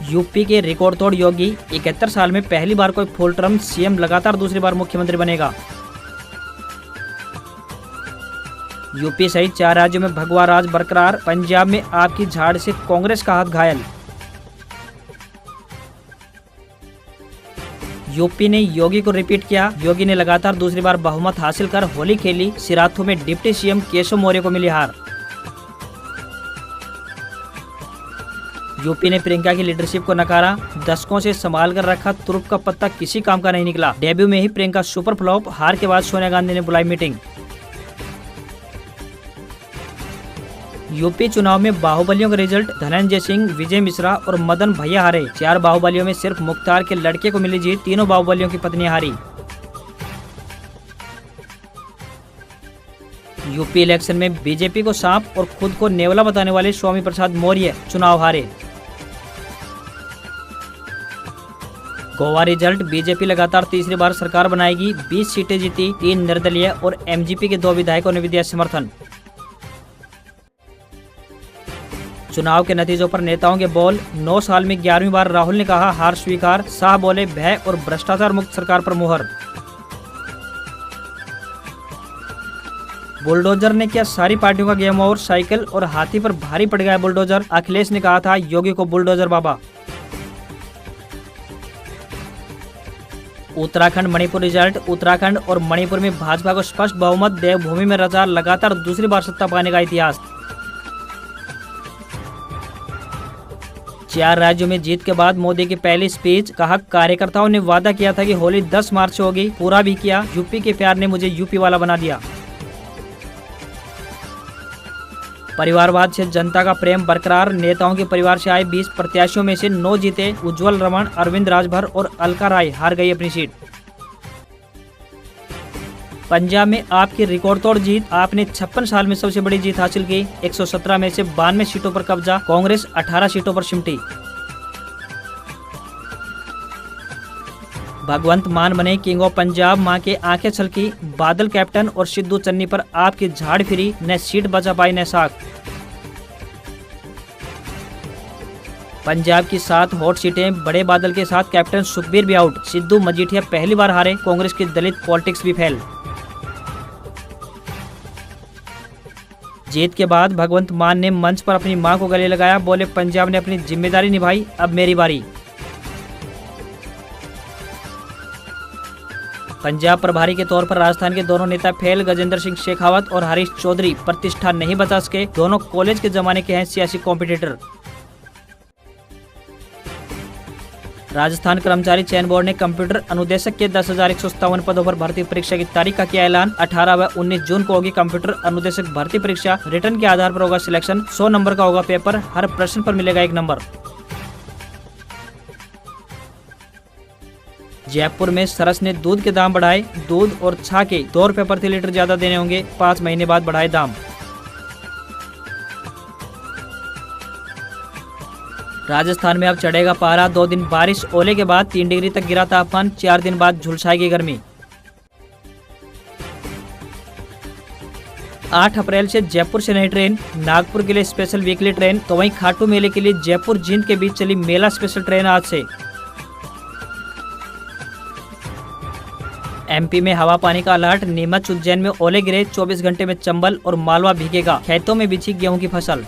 UP के record तोड़ योगी, 71 साल में पहली बार कोई फुल टर्म सीएम, लगातार दूसरी बार मुख्यमंत्री बनेगा। यूपी सहित 4 राज्यों में भगवा राज बरकरार, पंजाब में आपकी झाड़ से कांग्रेस का हाथ घायल। यूपी ने योगी को रिपीट किया, योगी ने लगातार दूसरी बार बहुमत हासिल कर होली खेली, सिराथू में डिप्टी सीएम केशव मौर्य को मिली हार। यूपी ने प्रियंका की लीडरशिप को नकारा, दशकों से संभाल कर रखा तुरुप का पत्ता किसी काम का नहीं निकला, डेब्यू में ही प्रियंका सुपर फ्लॉप, हार के बाद सोनिया गांधी ने बुलाई मीटिंग। यूपी चुनाव में बाहुबलियों का रिजल्ट, धनंजय सिंह, विजय मिश्रा और मदन भैया हारे, 4 बाहुबलियों में सिर्फ मुख्तार के लड़के को मिली जीत, तीनों बाहुबलियों की पत्नी हारी। यूपी इलेक्शन में बीजेपी को सांप और खुद को नेवला बताने वाले स्वामी प्रसाद मौर्य चुनाव हारे। गोवा रिजल्ट, बीजेपी लगातार तीसरी बार सरकार बनाएगी, 20 सीटें जीती, 3 निर्दलीय और एमजीपी के 2 विधायकों ने भी दिया समर्थन। चुनाव के नतीजों पर नेताओं के बोल, 9 साल में 11वीं बार राहुल ने कहा हार स्वीकार, शाह बोले भय और भ्रष्टाचार मुक्त सरकार पर मुहर। बुलडोजर ने किया सारी पार्टियों का गेम ओवर, साइकिल और हाथी पर भारी पड़ गया बुलडोजर, अखिलेश ने कहा था योगी को बुलडोजर बाबा। उत्तराखंड मणिपुर रिजल्ट, उत्तराखंड और मणिपुर में भाजपा को स्पष्ट बहुमत, देवभूमि में रचा लगातार दूसरी बार सत्ता पाने का इतिहास। 4 राज्यों में जीत के बाद मोदी की पहली स्पीच, कहा कार्यकर्ताओं ने वादा किया था कि होली 10 मार्च से होगी, पूरा भी किया, यूपी के प्यार ने मुझे यूपी वाला बना दिया। परिवारवाद से जनता का प्रेम बरकरार, नेताओं के परिवार से आए 20 प्रत्याशियों में से 9 जीते, उज्जवल रमन, अरविंद राजभर और अलका राय हार गई अपनी सीट। पंजाब में आपकी रिकॉर्ड तोड़ जीत, आपने 56 साल में सबसे बड़ी जीत हासिल की, 117 में से 92 सीटों पर कब्जा, कांग्रेस 18 सीटों पर सिमटी। भगवंत मान बने किंग ऑफ पंजाब, मां के आंखें छलकी, बादल कैप्टन और सिद्धू चन्नी पर आपकी झाड़ फिरी, न सीट बचा पाई न साख। पंजाब की 7 हॉट सीटें, बड़े बादल के साथ कैप्टन सुखबीर भी आउट, सिद्धू मजीठिया पहली बार हारे, कांग्रेस की दलित पॉलिटिक्स भी फेल। जीत के बाद भगवंत मान ने मंच पर अपनी मां को गले लगाया, बोले पंजाब ने अपनी जिम्मेदारी निभाई, अब मेरी बारी। पंजाब प्रभारी के तौर पर राजस्थान के दोनों नेता फेल, गजेंद्र सिंह शेखावत और हरीश चौधरी प्रतिष्ठा नहीं बचा सके, दोनों कॉलेज के जमाने के हैं सियासी कॉम्पिटिटर। राजस्थान कर्मचारी चयन बोर्ड ने कंप्यूटर अनुदेशक के 10,157 पदों पर भर्ती परीक्षा की तारीख का किया ऐलान, 18 व 19 जून को होगी कंप्यूटर अनुदेशक भर्ती परीक्षा, रिटर्न के आधार पर होगा सिलेक्शन, 100 नंबर का होगा पेपर, हर प्रश्न पर मिलेगा 1 नंबर। जयपुर में सरस ने दूध के दाम बढ़ाए, दूध और छा के 2 रुपए प्रति लीटर ज्यादा देने होंगे, 5 महीने बाद बढ़ाए दाम। राजस्थान में अब चढ़ेगा पारा, 2 दिन बारिश ओले के बाद 3 डिग्री तक गिरा तापमान, 4 दिन बाद झुलसाएगी गर्मी। 8 अप्रैल से जयपुर से नई ट्रेन, नागपुर के लिए स्पेशल वीकली ट्रेन, तो वहीं खाटू मेले के लिए जयपुर जींद के बीच चली मेला स्पेशल ट्रेन आज से। एमपी में हवा पानी का अलर्ट, नीमच उज्जैन में ओले गिरे, 24 घंटे में चंबल और मालवा भीगेगा, खेतों में बिछी गेहूं की फसल।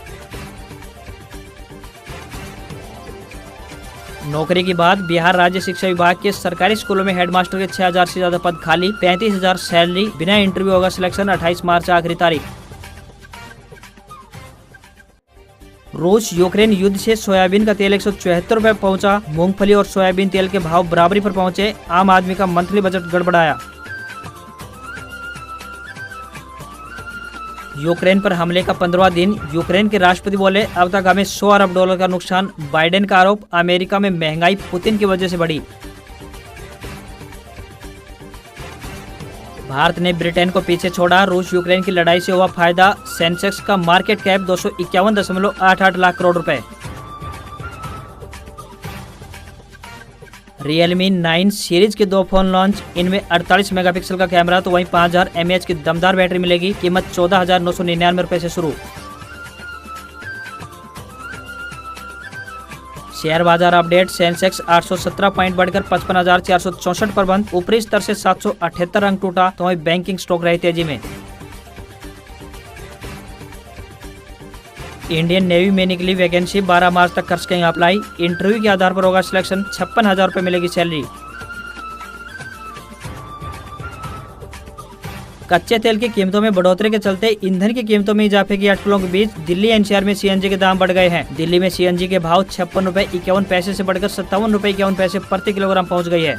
नौकरी की बात, बिहार राज्य शिक्षा विभाग के सरकारी स्कूलों में हेडमास्टर के 6,000 से ज्यादा पद खाली, 35,000 सैलरी, बिना इंटरव्यू होगा सिलेक्शन, 28 मार्च आखिरी तारीख। रूस यूक्रेन युद्ध से सोयाबीन का तेल 174 रुपए पहुंचा, मूंगफली और सोयाबीन तेल के भाव बराबरी पर पहुंचे, आम आदमी का मंथली बजट गड़बड़ाया। यूक्रेन पर हमले का 15वां दिन, यूक्रेन के राष्ट्रपति बोले अब तक हमें 100 अरब डॉलर का नुकसान, बाइडेन का आरोप, अमेरिका में महंगाई पुतिन की वजह से बढ़ी। भारत ने ब्रिटेन को पीछे छोड़ा, रूस यूक्रेन की लड़ाई से हुआ फायदा, सेंसेक्स का मार्केट कैप 251.88 लाख करोड़ रुपए। Realme 9 सीरीज के 2 फोन लॉन्च, इनमें 48 मेगापिक्सल का कैमरा तो वहीं 5000 mAh की दमदार बैटरी मिलेगी, कीमत 14,999 रुपए से शुरू। शेयर बाजार अपडेट। सेंसेक्स 817 पॉइंट बढ़कर 55,464 पर बंद। ऊपरी स्तर से 778 अंक टूटा तो वहीं बैंकिंग स्टॉक रहे तेजी में। इंडियन नेवी में निकली वैकेंसी, 12 मार्च तक कर सकेंगे अप्लाई। इंटरव्यू के आधार पर होगा सिलेक्शन, 56,000 रुपये मिलेगी सैलरी। कच्चे तेल की कीमतों में बढ़ोतरी के चलते ईंधन की कीमतों में इजाफे की अटकलों के बीच दिल्ली एनसीआर में सीएनजी के दाम बढ़ गए हैं। दिल्ली में सीएनजी के भाव 56 रुपये 51 पैसे से बढ़कर 57 रुपये 51 पैसे प्रति किलोग्राम पहुंच गई है।